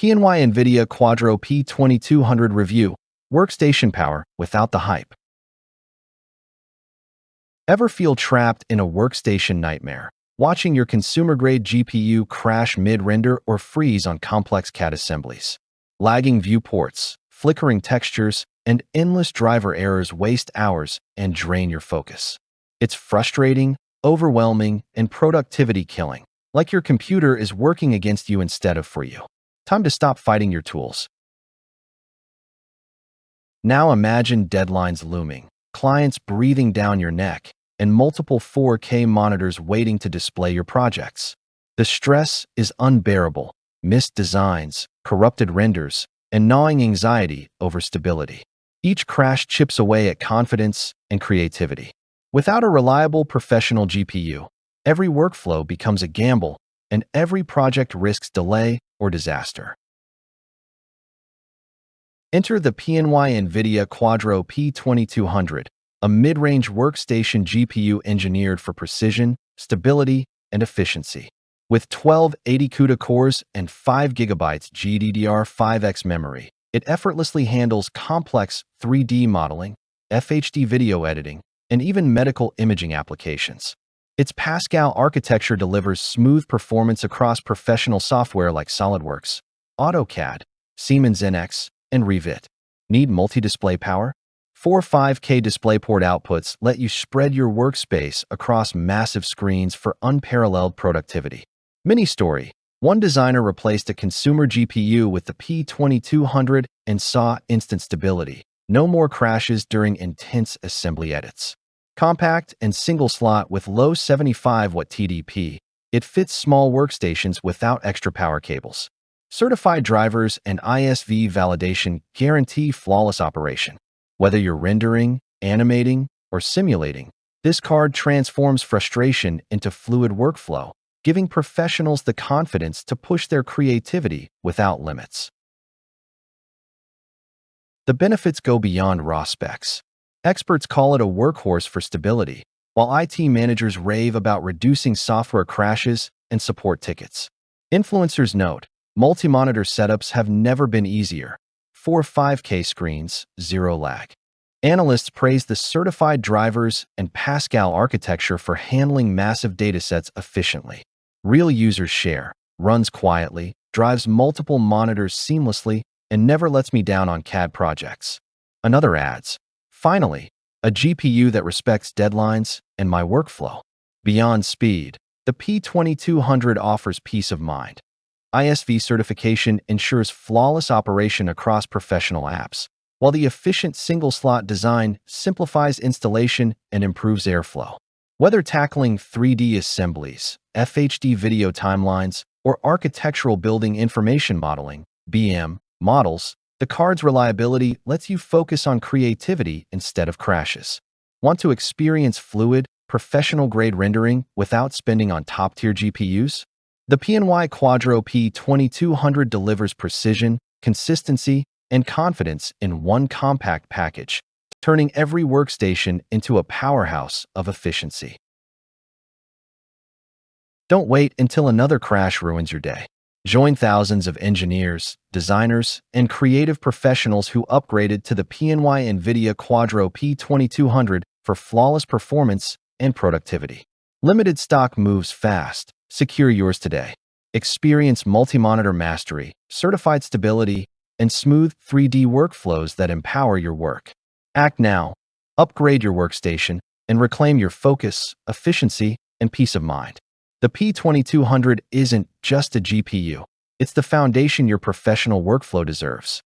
PNY NVIDIA Quadro P2200 Review. Workstation power without the hype. Ever feel trapped in a workstation nightmare, watching your consumer-grade GPU crash mid-render or freeze on complex CAD assemblies? Lagging viewports, flickering textures, and endless driver errors waste hours and drain your focus. It's frustrating, overwhelming, and productivity-killing, like your computer is working against you instead of for you. Time to stop fighting your tools. Now imagine deadlines looming, clients breathing down your neck, and multiple 4K monitors waiting to display your projects. The stress is unbearable: missed designs, corrupted renders, and gnawing anxiety over stability. Each crash chips away at confidence and creativity. Without a reliable professional GPU, every workflow becomes a gamble, and every project risks delay or disaster. Enter the PNY NVIDIA Quadro P2200, a mid-range workstation GPU engineered for precision, stability, and efficiency. With 1280 Cuda cores and 5GB GDDR5X memory, it effortlessly handles complex 3D modeling, FHD video editing, and even medical imaging applications. Its Pascal architecture delivers smooth performance across professional software like SolidWorks, AutoCAD, Siemens NX, and Revit. Need multi-display power? 4 5K DisplayPort outputs let you spread your workspace across massive screens for unparalleled productivity. Mini story: one designer replaced a consumer GPU with the P2200 and saw instant stability. No more crashes during intense assembly edits. Compact and single slot with low 75W TDP, it fits small workstations without extra power cables. Certified drivers and ISV validation guarantee flawless operation. Whether you're rendering, animating, or simulating, this card transforms frustration into fluid workflow, giving professionals the confidence to push their creativity without limits. The benefits go beyond raw specs. Experts call it a workhorse for stability, while IT managers rave about reducing software crashes and support tickets. Influencers note, multi-monitor setups have never been easier. 4 5K screens, zero lag. Analysts praise the certified drivers and Pascal architecture for handling massive datasets efficiently. Real users share, runs quietly, drives multiple monitors seamlessly, and never lets me down on CAD projects. Another adds, finally, a GPU that respects deadlines and my workflow. Beyond speed, the P2200 offers peace of mind. ISV certification ensures flawless operation across professional apps, while the efficient single-slot design simplifies installation and improves airflow. Whether tackling 3D assemblies, FHD video timelines, or architectural building information modeling, BIM, models, the card's reliability lets you focus on creativity instead of crashes. Want to experience fluid, professional-grade rendering without spending on top-tier GPUs? The PNY Quadro P2200 delivers precision, consistency, and confidence in one compact package, turning every workstation into a powerhouse of efficiency. Don't wait until another crash ruins your day. Join thousands of engineers, designers, and creative professionals who upgraded to the PNY NVIDIA Quadro P2200 for flawless performance and productivity. Limited stock moves fast. Secure yours today. Experience multi-monitor mastery, certified stability, and smooth 3D workflows that empower your work. Act now. Upgrade your workstation and reclaim your focus, efficiency, and peace of mind. The P2200 isn't just a GPU. It's the foundation your professional workflow deserves.